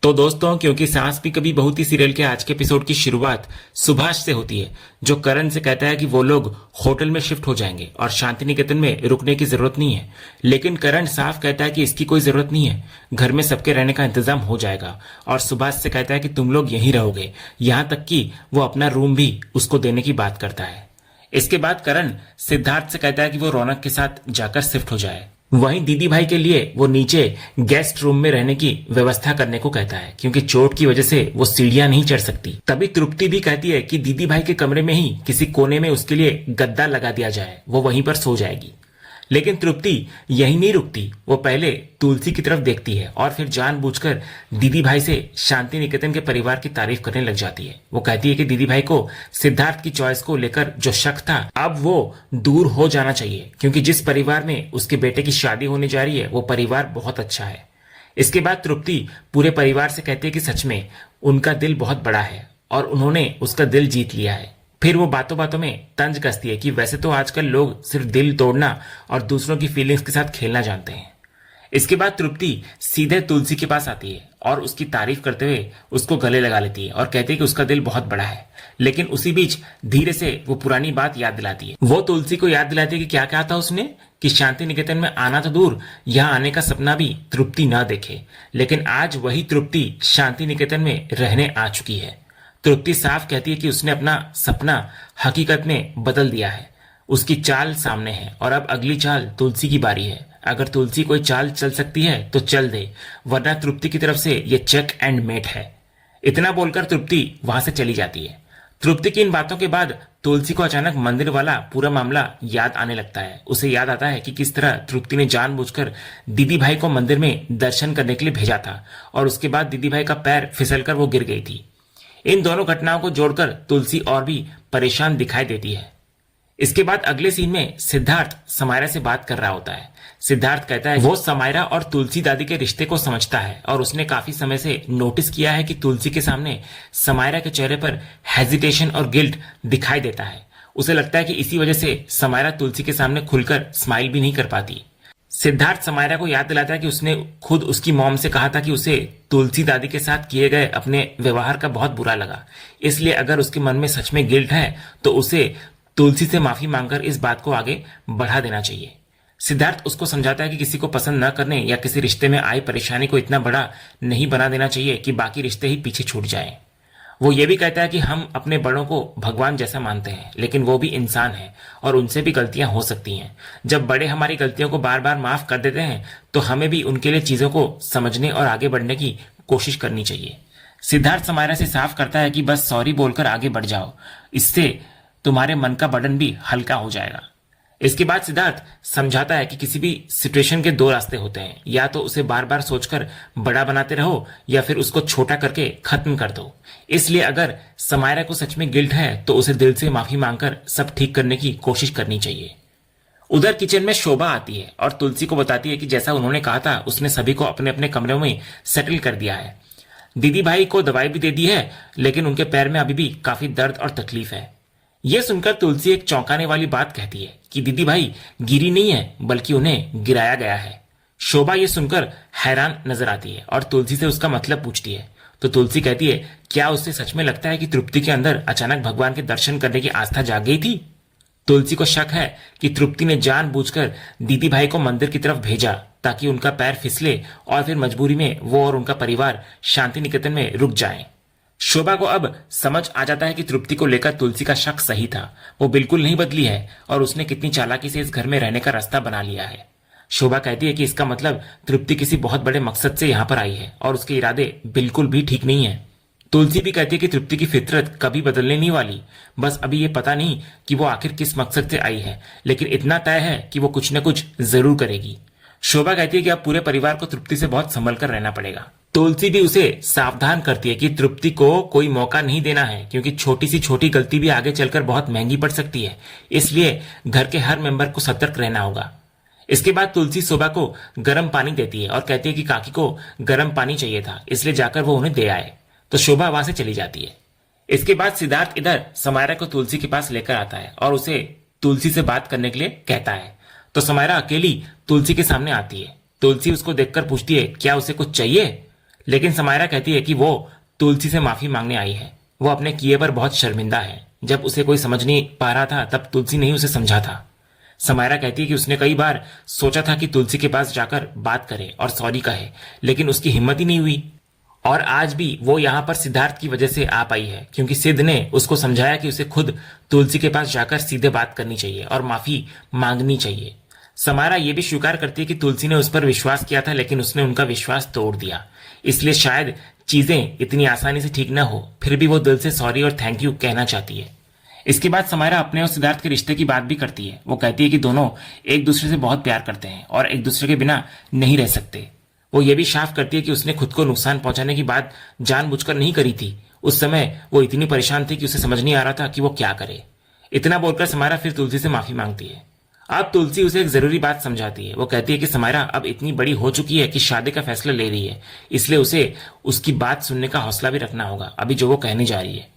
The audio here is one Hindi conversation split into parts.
तो दोस्तों, क्योंकि सास भी कभी बहू थी सीरियल के आज के एपिसोड की शुरुआत सुभाष से होती है, जो करण से कहता है कि वो लोग होटल में शिफ्ट हो जाएंगे और शांति निकेतन में रुकने की जरूरत नहीं है। लेकिन करण साफ कहता है कि इसकी कोई जरूरत नहीं है, घर में सबके रहने का इंतजाम हो जाएगा। और सुभाष से कहता है कि तुम लोग यहीं रहोगे, यहां तक कि वो अपना रूम भी उसको देने की बात करता है। इसके बाद करण सिद्धार्थ से कहता है कि वो रौनक के साथ जाकर शिफ्ट हो जाए। वहीं दीदी भाई के लिए वो नीचे गेस्ट रूम में रहने की व्यवस्था करने को कहता है, क्योंकि चोट की वजह से वो सीढ़ियां नहीं चढ़ सकती। तभी तृप्ति भी कहती है कि दीदी भाई के कमरे में ही किसी कोने में उसके लिए गद्दा लगा दिया जाए, वो वहीं पर सो जाएगी। लेकिन तृप्ति यही नहीं रुकती, वो पहले तुलसी की तरफ देखती है और फिर जानबूझकर दीदी भाई से शांति निकेतन के परिवार की तारीफ करने लग जाती है। वो कहती है कि दीदी भाई को सिद्धार्थ की चॉइस को लेकर जो शक था, अब वो दूर हो जाना चाहिए, क्योंकि जिस परिवार में उसके बेटे की शादी होने जा रही है वो परिवार बहुत अच्छा है। इसके बाद तृप्ति पूरे परिवार से कहती है कि सच में उनका दिल बहुत बड़ा है और उन्होंने उसका दिल जीत लिया है। फिर वो बातों बातों में तंज कसती है कि वैसे तो आजकल लोग सिर्फ दिल तोड़ना और दूसरों की फीलिंग्स के साथ खेलना जानते हैं। इसके बाद तृप्ति सीधे तुलसी के पास आती है और उसकी तारीफ करते हुए उसको गले लगा लेती है और कहती है कि उसका दिल बहुत बड़ा है। लेकिन उसी बीच धीरे से वो पुरानी बात याद दिलाती है। वो तुलसी को याद दिलाती है कि क्या कहा था उसने, कि शांति निकेतन में आना तो दूर, यहाँ आने का सपना भी तृप्ति ना देखे। लेकिन आज वही तृप्ति शांति निकेतन में रहने आ चुकी है। तृप्ति साफ कहती है कि उसने अपना सपना हकीकत में बदल दिया है। उसकी चाल सामने है और अब अगली चाल तुलसी की बारी है। अगर तुलसी कोई चाल चल सकती है तो चल दे, वरना तृप्ति की तरफ से ये चेक एंड मेट है। इतना बोलकर तृप्ति वहां से चली जाती है। तृप्ति की इन बातों के बाद तुलसी को अचानक मंदिर वाला पूरा मामला याद आने लगता है। उसे याद आता है कि किस तरह तृप्ति ने जानबूझकर दीदी भाई को मंदिर में दर्शन करने के लिए भेजा था और उसके बाद दीदी भाई का पैर फिसलकर वो गिर गई थी। इन दोनों घटनाओं को जोड़कर तुलसी और भी परेशान दिखाई देती है। इसके बाद अगले सीन में सिद्धार्थ समायरा से बात कर रहा होता है। सिद्धार्थ कहता है वो समायरा और तुलसी दादी के रिश्ते को समझता है और उसने काफी समय से नोटिस किया है कि तुलसी के सामने समायरा के चेहरे पर हेजिटेशन और गिल्ट दिखाई देता है। उसे लगता है कि इसी वजह से समायरा तुलसी के सामने खुलकर स्माइल भी नहीं कर पाती। सिद्धार्थ समायरा को याद दिलाता है कि उसने खुद उसकी मॉम से कहा था कि उसे तुलसी दादी के साथ किए गए अपने व्यवहार का बहुत बुरा लगा, इसलिए अगर उसके मन में सच में गिल्ट है तो उसे तुलसी से माफी मांगकर इस बात को आगे बढ़ा देना चाहिए। सिद्धार्थ उसको समझाता है कि किसी को पसंद न करने या किसी रिश्ते में आई परेशानी को इतना बड़ा नहीं बना देना चाहिए कि बाकी रिश्ते ही पीछे छूट जाएं। वो ये भी कहता है कि हम अपने बड़ों को भगवान जैसा मानते हैं, लेकिन वो भी इंसान हैं और उनसे भी गलतियां हो सकती हैं। जब बड़े हमारी गलतियों को बार बार माफ कर देते हैं तो हमें भी उनके लिए चीजों को समझने और आगे बढ़ने की कोशिश करनी चाहिए। सिद्धार्थ समायरा से साफ करता है कि बस सॉरी बोलकर आगे बढ़ जाओ, इससे तुम्हारे मन का बर्डन भी हल्का हो जाएगा। इसके बाद सिद्धार्थ समझाता है कि किसी भी सिचुएशन के दो रास्ते होते हैं, या तो उसे बार बार सोचकर बड़ा बनाते रहो या फिर उसको छोटा करके खत्म कर दो। इसलिए अगर समायरा को सच में गिल्ट है तो उसे दिल से माफी मांगकर सब ठीक करने की कोशिश करनी चाहिए। उधर किचन में शोभा आती है और तुलसी को बताती है कि जैसा उन्होंने कहा था उसने सभी को अपने अपने कमरों में सेटल कर दिया है। दीदी भाई को दवाई भी दे दी है, लेकिन उनके पैर में अभी भी काफी दर्द और तकलीफ है। यह सुनकर तुलसी एक चौंकाने वाली बात कहती है कि दीदी भाई गिरी नहीं है, बल्कि उन्हें गिराया गया है। शोभा यह सुनकर हैरान नजर आती है और तुलसी से उसका मतलब पूछती है। तो तुलसी कहती है, क्या उससे सच में लगता है कि तृप्ति के अंदर अचानक भगवान के दर्शन करने की आस्था जाग गई थी? तुलसी को शक है कि तृप्ति ने जानबूझकर दीदी भाई को मंदिर की तरफ भेजा ताकि उनका पैर फिसले और फिर मजबूरी में वो और उनका परिवार शांति निकेतन में रुक जाएं। शोभा को अब समझ आ जाता है कि तृप्ति को लेकर तुलसी का शक सही था। वो बिल्कुल नहीं बदली है और उसने कितनी चालाकी से इस घर में रहने का रास्ता बना लिया है। शोभा कहती है कि इसका मतलब तृप्ति किसी बहुत बड़े मकसद से यहाँ पर आई है और उसके इरादे बिल्कुल भी ठीक नहीं है। तुलसी भी कहती है कि तृप्ति की फितरत कभी बदलने नहीं वाली, बस अभी ये पता नहीं कि वो आखिर किस मकसद से आई है, लेकिन इतना तय है कि वो कुछ न कुछ जरूर करेगी। शोभा कहती है कि अब पूरे परिवार को तृप्ति से बहुत संभल कर रहना पड़ेगा। तुलसी भी उसे सावधान करती है कि तृप्ति को कोई मौका नहीं देना है, क्योंकि छोटी सी छोटी गलती भी आगे चलकर बहुत महंगी पड़ सकती है, इसलिए घर के हर मेंबर को सतर्क रहना होगा। इसके बाद तुलसी शोभा को गर्म पानी देती है और कहती है कि काकी को गर्म पानी चाहिए था, इसलिए जाकर वो उन्हें दे आए। तो शोभा वहां से चली जाती है। इसके बाद सिद्धार्थ इधर समायरा को तुलसी के पास लेकर आता है और उसे तुलसी से बात करने के लिए कहता है। तो समायरा अकेली तुलसी के सामने आती है। तुलसी उसको देखकर पूछती है क्या उसे कुछ चाहिए, लेकिन समायरा कहती है कि वो तुलसी से माफी मांगने आई है। वो अपने किए पर बहुत शर्मिंदा है। जब उसे कोई समझ नहीं पा रहा था तब तुलसी ने ही उसे समझा था। समायरा कहती है कि उसने कई बार सोचा था कि तुलसी के पास जाकर बात करे और सॉरी कहे, लेकिन उसकी हिम्मत ही नहीं हुई। और आज भी वो यहाँ पर सिद्धार्थ की वजह से आ पाई है, क्योंकि सिद्ध ने उसको समझाया कि उसे खुद तुलसी के पास जाकर सीधे बात करनी चाहिए और माफी मांगनी चाहिए। समायरा ये भी स्वीकार करती है कि तुलसी ने उस पर विश्वास किया था, लेकिन उसने उनका विश्वास तोड़ दिया, इसलिए शायद चीजें इतनी आसानी से ठीक ना हो। फिर भी वो दिल से सॉरी और थैंक यू कहना चाहती है। इसके बाद समायरा अपने और सिद्धार्थ के रिश्ते की बात भी करती है। वो कहती है कि दोनों एक दूसरे से बहुत प्यार करते हैं और एक दूसरे के बिना नहीं रह सकते। वो ये भी साफ करती है कि उसने खुद को नुकसान पहुंचाने की बात जानबूझकर नहीं करी थी। उस समय वो इतनी परेशान थी कि उसे समझ नहीं आ रहा था कि वो क्या करे। इतना बोलकर समायरा फिर तुलसी से माफी मांगती है। अब तुलसी उसे एक जरूरी बात समझाती है। वो कहती है कि समायरा अब इतनी बड़ी हो चुकी है कि शादी का फैसला ले रही है, इसलिए उसे उसकी बात सुनने का हौसला भी रखना होगा अभी जो वो कहने जा रही है।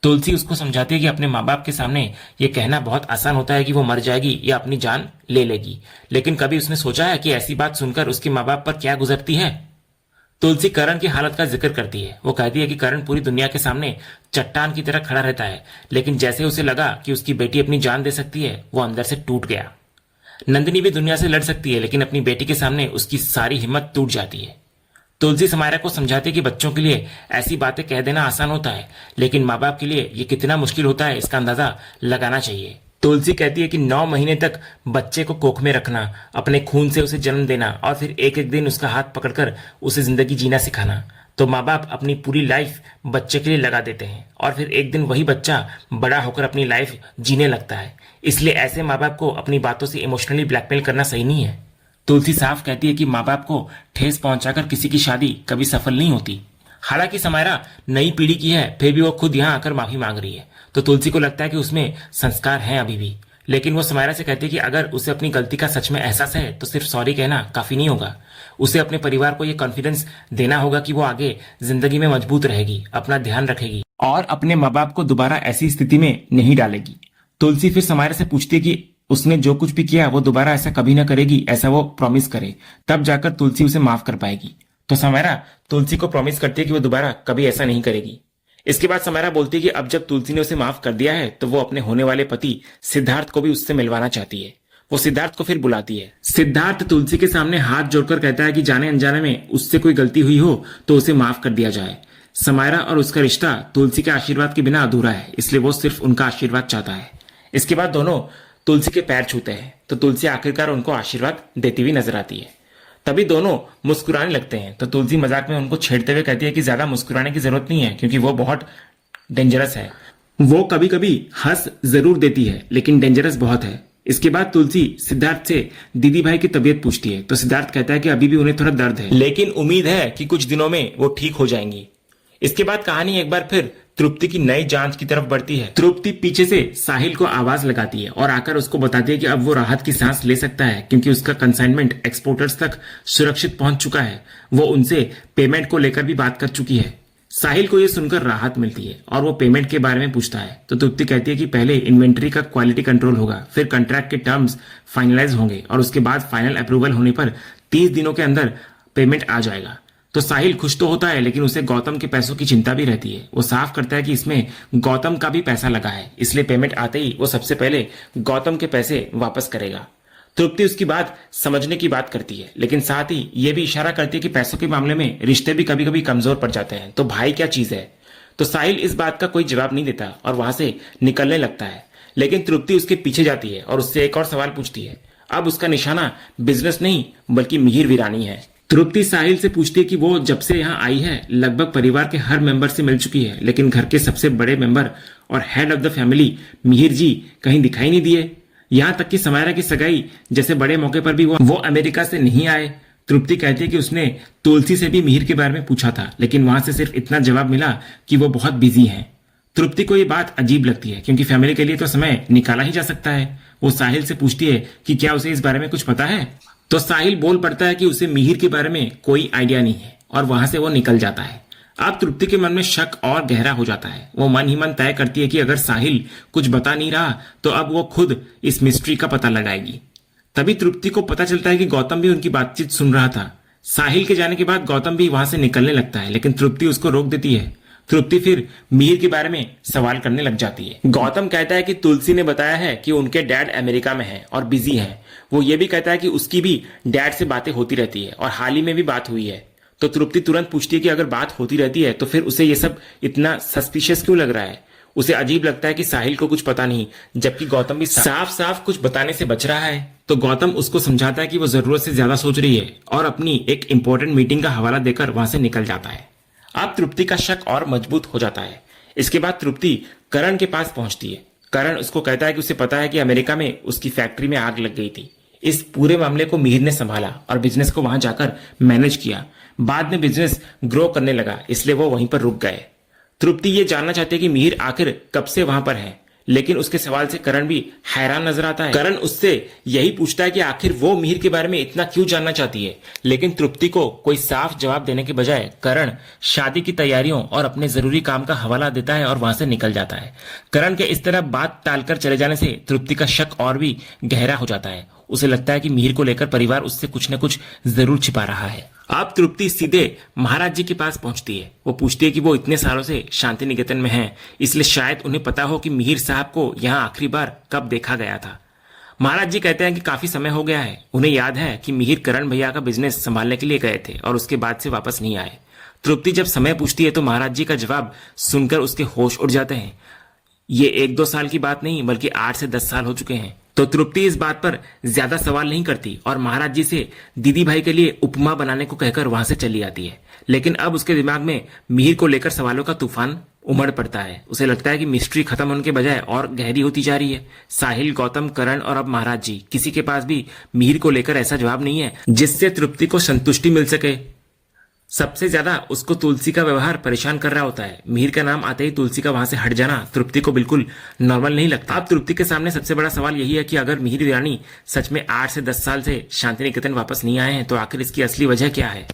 तुलसी उसको समझाती है कि अपने माँ बाप के सामने ये कहना बहुत आसान होता है कि वो मर जाएगी या अपनी जान ले लेगी, लेकिन कभी उसने सोचा है कि ऐसी बात सुनकर उसके माँ बाप पर क्या गुजरती है। तुलसी करण की हालत का जिक्र करती है। वो कहती है कि करण पूरी दुनिया के सामने चट्टान की तरह खड़ा रहता है, लेकिन जैसे उसे लगा कि उसकी बेटी अपनी जान दे सकती है, वो अंदर से टूट गया। नंदिनी भी दुनिया से लड़ सकती है, लेकिन अपनी बेटी के सामने उसकी सारी हिम्मत टूट जाती है। तुलसी समायरा को समझाती है कि बच्चों के लिए ऐसी बातें कह देना आसान होता है, लेकिन माँ बाप के लिए ये कितना मुश्किल होता है इसका अंदाजा लगाना चाहिए। तुलसी कहती है कि 9 महीने तक बच्चे को कोख में रखना, अपने खून से उसे जन्म देना और फिर एक एक दिन उसका हाथ पकड़कर उसे जिंदगी जीना सिखाना, तो माँ बाप अपनी पूरी लाइफ बच्चे के लिए लगा देते हैं और फिर एक दिन वही बच्चा बड़ा होकर अपनी लाइफ जीने लगता है। इसलिए ऐसे माँ बाप को अपनी बातों से इमोशनली ब्लैकमेल करना सही नहीं है। तुलसी साफ कहती है कि माँ बाप को ठेस पहुंचाकर किसी की शादी कभी सफल नहीं होती। हालांकि समायरा नई पीढ़ी की है, फिर भी वो खुद यहाँ आकर माफी मांग रही है, तो तुलसी को लगता है कि उसमें संस्कार हैं अभी भी। लेकिन वो समायरा से कहती है कि अगर उसे अपनी गलती का सच में एहसास है तो सिर्फ सॉरी कहना काफी नहीं होगा। उसे अपने परिवार को ये कॉन्फिडेंस देना होगा कि वो आगे जिंदगी में मजबूत रहेगी, अपना ध्यान रखेगी और अपने माँ बाप को दोबारा ऐसी स्थिति में नहीं डालेगी। तुलसी फिर समायरा से पूछती है कि उसने जो कुछ भी किया वो दोबारा ऐसा कभी ना करेगी, ऐसा वो प्रॉमिस करे, तब जाकर तुलसी उसे माफ कर पाएगी। तो समायरा तुलसी को प्रॉमिस करती है कि वो दोबारा कभी ऐसा नहीं करेगी। इसके बाद समायरा बोलती है कि अब जब तुलसी ने उसे माफ कर दिया है तो वो अपने होने वाले पति सिद्धार्थ को भी उससे मिलवाना चाहती है। वो सिद्धार्थ को फिर बुलाती है। सिद्धार्थ तुलसी के सामने हाथ जोड़कर कहता है कि जाने अनजाने में उससे कोई गलती हुई हो तो उसे माफ कर दिया जाए। समायरा और उसका रिश्ता तुलसी के आशीर्वाद के बिना अधूरा है, इसलिए वो सिर्फ उनका आशीर्वाद चाहता है। इसके बाद दोनों तुलसी के पैर छूते हैं, तो तुलसी आखिरकार उनको आशीर्वाद देती हुई नजर आती है। तभी दोनों मुस्कुराने लगते हैं, तो तुलसी मजाक में उनको छेड़ते हुए कहती है कि ज्यादा मुस्कुराने की जरूरत नहीं है, क्योंकि वो बहुत डेंजरस है। वो कभी कभी हंस जरूर देती है, लेकिन डेंजरस बहुत है। इसके बाद तुलसी सिद्धार्थ से दीदी भाई की तबीयत पूछती है, तो सिद्धार्थ कहता है कि अभी भी उन्हें थोड़ा दर्द है, लेकिन उम्मीद है कि कुछ दिनों में वो ठीक हो जाएंगी। इसके बाद कहानी एक बार फिर तृप्ति की नई जांच की तरफ बढ़ती है। तृप्ति पीछे से साहिल को आवाज लगाती है और आकर उसको बताती है कि अब वो राहत की सांस ले सकता है, क्योंकि उसका कंसाइनमेंट एक्सपोर्टर्स तक सुरक्षित पहुंच चुका है। वो उनसे पेमेंट को लेकर भी बात कर चुकी है। साहिल को यह सुनकर राहत मिलती है और वो पेमेंट के बारे में पूछता है, तो तृप्ति कहती है कि पहले इन्वेंट्री का क्वालिटी कंट्रोल होगा, फिर कॉन्ट्रैक्ट के टर्म्स फाइनलाइज होंगे और उसके बाद फाइनल अप्रूवल होने पर 30 दिनों के अंदर पेमेंट आ जाएगा। तो साहिल खुश तो होता है, लेकिन उसे गौतम के पैसों की चिंता भी रहती है। वो साफ करता है कि इसमें गौतम का भी पैसा लगा है, इसलिए पेमेंट आते ही वो सबसे पहले गौतम के पैसे वापस करेगा। तृप्ति उसकी बात समझने की बात करती है, लेकिन साथ ही ये भी इशारा करती है कि पैसों के मामले में रिश्ते भी कभी कभी कमजोर पड़ जाते हैं, तो भाई क्या चीज है। तो साहिल इस बात का कोई जवाब नहीं देता और वहां से निकलने लगता है, लेकिन तृप्ति उसके पीछे जाती है और उससे एक और सवाल पूछती है। अब उसका निशाना बिजनेस नहीं बल्कि मिहिर वीरानी है। तृप्ति साहिल से पूछती है कि वो जब से यहाँ आई है लगभग परिवार के हर मेंबर से मिल चुकी है, लेकिन घर के सबसे बड़े मेंबर और head of the family Mihir ji कहीं दिखाई नहीं दिए। यहाँ तक कि समायरा की सगाई जैसे बड़े मौके पर भी वो अमेरिका से नहीं आए। तृप्ति कहती है कि उसने तुलसी से भी मिहिर के बारे में पूछा था, लेकिन वहां से सिर्फ इतना जवाब मिला कि वो बहुत बिजी हैं। तृप्ति को ये बात अजीब लगती है, क्योंकि फैमिली के लिए तो समय निकाला ही जा सकता है। वो साहिल से पूछती है कि क्या उसे इस बारे में कुछ पता है, तो साहिल बोल पड़ता है कि उसे मिहिर के बारे में कोई आइडिया नहीं है और वहां से वो निकल जाता है। अब तृप्ति के मन में शक और गहरा हो जाता है। वो मन ही मन तय करती है कि अगर साहिल कुछ बता नहीं रहा तो अब वो खुद इस मिस्ट्री का पता लगाएगी। तभी तृप्ति को पता चलता है कि गौतम भी उनकी बातचीत सुन रहा था। साहिल के जाने के बाद गौतम भी वहां से निकलने लगता है, लेकिन तृप्ति उसको रोक देती है। तृप्ति फिर मिहिर के बारे में सवाल करने लग जाती है। गौतम कहता है कि तुलसी ने बताया है कि उनके डैड अमेरिका में हैं और बिजी हैं। वो ये भी कहता है कि उसकी भी डैड से बातें होती रहती है और हाल ही में भी बात हुई है। तो तृप्ति तुरंत पूछती है कि अगर बात होती रहती है तो फिर उसे ये सब इतना सस्पिशियस क्यों लग रहा है। उसे अजीब लगता है कि साहिल को कुछ पता नहीं, जबकि गौतम भी साफ साफ कुछ बताने से बच रहा है। तो गौतम उसको समझाता है कि वो जरूरत से ज्यादा सोच रही है और अपनी एक इंपॉर्टेंट मीटिंग का हवाला देकर वहां से निकल जाता है। अब तृप्ति का शक और मजबूत हो जाता है। इसके बाद तृप्ति करण के पास पहुंचती है। करण उसको कहता है कि उसे पता है कि अमेरिका में उसकी फैक्ट्री में आग लग गई थी। इस पूरे मामले को मिहिर ने संभाला और बिजनेस को वहां जाकर मैनेज किया। बाद में बिजनेस ग्रो करने लगा, इसलिए वो वहीं पर रुक गए। तृप्ति ये जानना चाहती है कि मिहिर आखिर कब से वहां पर है, लेकिन उसके सवाल से करण भी हैरान नजर आता है। करण उससे यही पूछता है कि आखिर वो मिहिर के बारे में इतना क्यों जानना चाहती है, लेकिन तृप्ति को कोई साफ जवाब देने के बजाय करण शादी की तैयारियों और अपने जरूरी काम का हवाला देता है और वहां से निकल जाता है। करण के इस तरह बात टालकर चले जाने से तृप्ति का शक और भी गहरा हो जाता है। उसे लगता है कि मिहिर को लेकर परिवार उससे कुछ न कुछ जरूर छिपा रहा है। अब तृप्ति सीधे महाराज जी के पास पहुंचती है। वो पूछती है कि वो इतने सालों से शांति निकेतन में हैं, इसलिए शायद उन्हें पता हो कि मिहिर साहब को यहाँ आखिरी बार कब देखा गया था। महाराज जी कहते हैं कि काफी समय हो गया है। उन्हें याद है कि मिहिर करण भैया का बिजनेस संभालने के लिए गए थे और उसके बाद से वापस नहीं आए। तृप्ति जब समय पूछती है तो महाराज जी का जवाब सुनकर उसके होश उड़ जाते हैं। ये 1-2 साल की बात नहीं, बल्कि 8 से 10 साल हो चुके हैं। तो तृप्ति इस बात पर ज्यादा सवाल नहीं करती और महाराज जी से दीदी भाई के लिए उपमा बनाने को कहकर वहां से चली आती है। लेकिन अब उसके दिमाग में मिहिर को लेकर सवालों का तूफान उमड़ पड़ता है। उसे लगता है कि मिस्ट्री खत्म होने के बजाय और गहरी होती जा रही है। साहिल, गौतम, करण और अब महाराज जी, किसी के पास भी मिहिर को लेकर ऐसा जवाब नहीं है जिससे तृप्ति को संतुष्टि मिल सके। सबसे ज्यादा उसको तुलसी का व्यवहार परेशान कर रहा होता है। मिहिर का नाम आते ही तुलसी का वहां से हट जाना तृप्ति को बिल्कुल नॉर्मल नहीं लगता। अब तृप्ति के सामने सबसे बड़ा सवाल यही है कि अगर मिहिर वीरानी सच में 8 से 10 साल से शांति निकेतन वापस नहीं आए हैं तो आखिर इसकी असली वजह क्या है।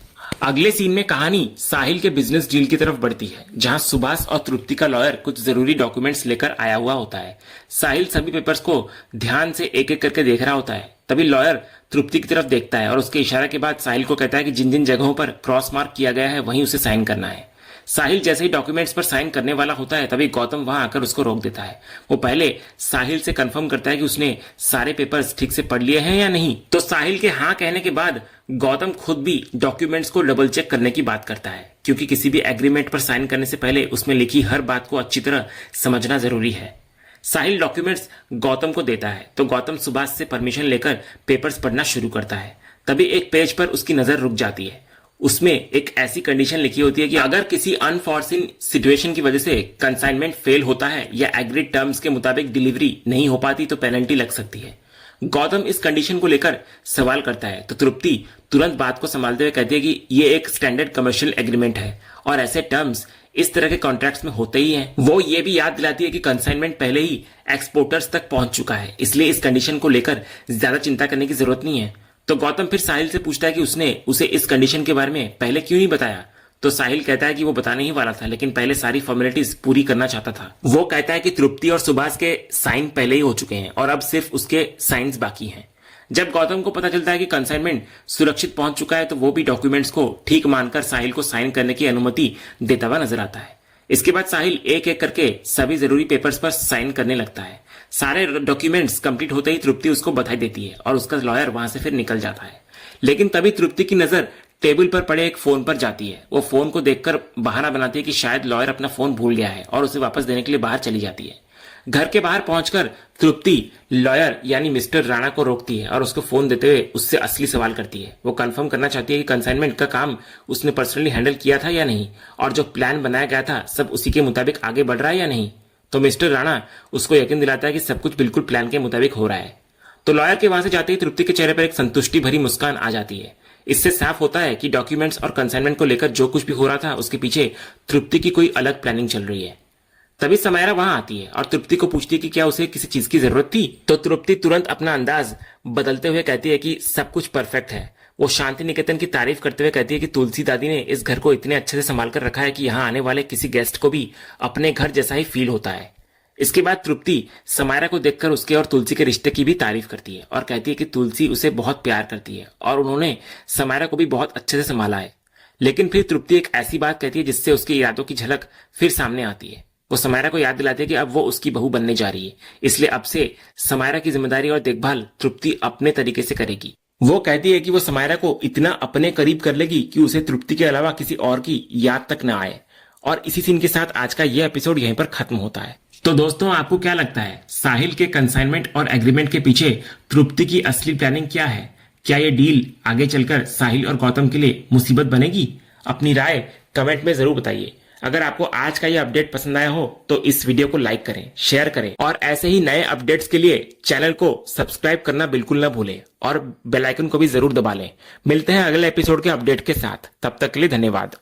अगले सीन में कहानी साहिल के बिजनेस डील की तरफ बढ़ती है, जहां सुभाष और तृप्ति का लॉयर कुछ जरूरी डॉक्यूमेंट्स लेकर आया हुआ होता है। साहिल सभी पेपर्स को ध्यान से एक एक करके देख रहा होता है। तभी लॉयर तृप्ति की तरफ देखता है और उसके इशारे के बाद साहिल को कहता है कि जिन जिन जगहों पर क्रॉस मार्क किया गया है वहीं उसे साइन करना है। साहिल जैसे ही डॉक्यूमेंट्स पर साइन करने वाला होता है तभी गौतम वहां आकर उसको रोक देता है। वो पहले साहिल से कंफर्म करता है कि उसने सारे पेपर्स ठीक से पढ़ लिए हैं या नहीं। तो साहिल के हाँ कहने के बाद गौतम खुद भी डॉक्यूमेंट्स को डबल चेक करने की बात करता है, क्योंकि किसी भी एग्रीमेंट पर साइन करने से पहले उसमें लिखी हर बात को अच्छी तरह समझना जरूरी है। साहिल डॉक्यूमेंट्स गौतम को देता है तो गौतम सुभाष से परमिशन लेकर पेपर्स पढ़ना शुरू करता है। तभी एक पेज पर उसकी नजर रुक जाती है। उसमें एक ऐसी कंडीशन लिखी होती है कि अगर किसी अनफॉर्सिन सिचुएशन की वजह से कंसाइनमेंट फेल होता है या एग्रीड टर्म्स के मुताबिक डिलीवरी नहीं हो पाती तो पेनल्टी लग सकती है। गौतम इस कंडीशन को लेकर सवाल करता है तो तृप्ति तुरंत बात को संभालते हुए कहती है कि ये एक स्टैंडर्ड कमर्शियल एग्रीमेंट है और ऐसे टर्म्स इस तरह के कॉन्ट्रैक्ट्स में होते ही हैं। वो ये भी याद दिलाती है कि कंसाइनमेंट पहले ही एक्सपोर्टर्स तक पहुंच चुका है, इसलिए इस कंडीशन को लेकर ज्यादा चिंता करने की जरूरत नहीं है। तो गौतम फिर साहिल से पूछता है कि उसने उसे इस कंडीशन के बारे में पहले क्यों नहीं बताया। तो साहिल कहता है कि वो बताने ही वाला था, लेकिन पहले सारी फॉर्मेलिटीज पूरी करना चाहता था। वो कहता है कि तृप्ति और सुभाष के साइन पहले ही हो चुके हैं और अब सिर्फ उसके साइंस बाकी हैं। जब गौतम को पता चलता है कि कंसाइनमेंट सुरक्षित पहुंच चुका है तो वो भी डॉक्यूमेंट्स को ठीक मानकर साहिल को साइन करने की अनुमति देता हुआ नजर आता है। इसके बाद साहिल एक एक करके सभी जरूरी पेपर्स पर साइन करने लगता है। सारे डॉक्यूमेंट्स कंप्लीट होते ही तृप्ति उसको बधाई देती है और उसका लॉयर वहां से फिर निकल जाता है। लेकिन तभी तृप्ति की नजर टेबल पर पड़े एक फोन पर जाती है। वो फोन को देखकर बहाना बनाती है कि शायद लॉयर अपना फोन भूल गया है और उसे वापस देने के लिए बाहर चली जाती है। घर के बाहर पहुंचकर तृप्ति लॉयर यानी मिस्टर राणा को रोकती है और उसको फोन देते हुए उससे असली सवाल करती है। वो कंफर्म करना चाहती है कि कंसाइनमेंट का काम उसने पर्सनली हैंडल किया था या नहीं और जो प्लान बनाया गया था सब उसी के मुताबिक आगे बढ़ रहा है या नहीं। तो मिस्टर राणा उसको यकीन दिलाता है कि सब कुछ बिल्कुल प्लान के मुताबिक हो रहा है। तो लॉयर के वहां से जाते ही तृप्ति के चेहरे पर एक संतुष्टि भरी मुस्कान आ जाती है। इससे साफ होता है कि डॉक्यूमेंट्स और कंसाइनमेंट को लेकर जो कुछ भी हो रहा था उसके पीछे तृप्ति की कोई अलग प्लानिंग चल रही है। तभी समायरा वहां आती है और तृप्ति को पूछती है कि क्या उसे किसी चीज की जरूरत थी। तो तृप्ति तुरंत अपना अंदाज बदलते हुए कहती है कि सब कुछ परफेक्ट है। वो शांति निकेतन की तारीफ करते हुए कहती है कि तुलसी दादी ने इस घर को इतने अच्छे से संभाल कर रखा है कि यहाँ आने वाले किसी गेस्ट को भी अपने घर जैसा ही फील होता है। इसके बाद तृप्ति समायरा को देखकर उसके और तुलसी के रिश्ते की भी तारीफ करती है और कहती है कि तुलसी उसे बहुत प्यार करती है और उन्होंने समायरा को भी बहुत अच्छे से संभाला है। लेकिन फिर तृप्ति एक ऐसी बात कहती है जिससे उसके इरादों की झलक फिर सामने आती है। वो समायरा को याद दिलाती है कि अब वो उसकी बहू बनने जा रही है, इसलिए अब से समायरा की जिम्मेदारी और देखभाल तृप्ति अपने तरीके से करेगी। वो कहती है कि वो समायरा को इतना अपने करीब कर लेगी कि उसे तृप्ति के अलावा किसी और की याद तक न आए। और इसी सीन के साथ आज का यह एपिसोड यहीं पर खत्म होता है। तो दोस्तों, आपको क्या लगता है, साहिल के कंसाइनमेंट और एग्रीमेंट के पीछे तृप्ति की असली प्लानिंग क्या है? क्या ये डील आगे चलकर साहिल और गौतम के लिए मुसीबत बनेगी? अपनी राय कमेंट में जरूर बताइए। अगर आपको आज का ये अपडेट पसंद आया हो तो इस वीडियो को लाइक करें, शेयर करें और ऐसे ही नए अपडेट्स के लिए चैनल को सब्सक्राइब करना बिल्कुल ना भूलें और बेल आइकन को भी जरूर दबा लें। मिलते हैं अगले एपिसोड के अपडेट के साथ, तब तक के लिए धन्यवाद।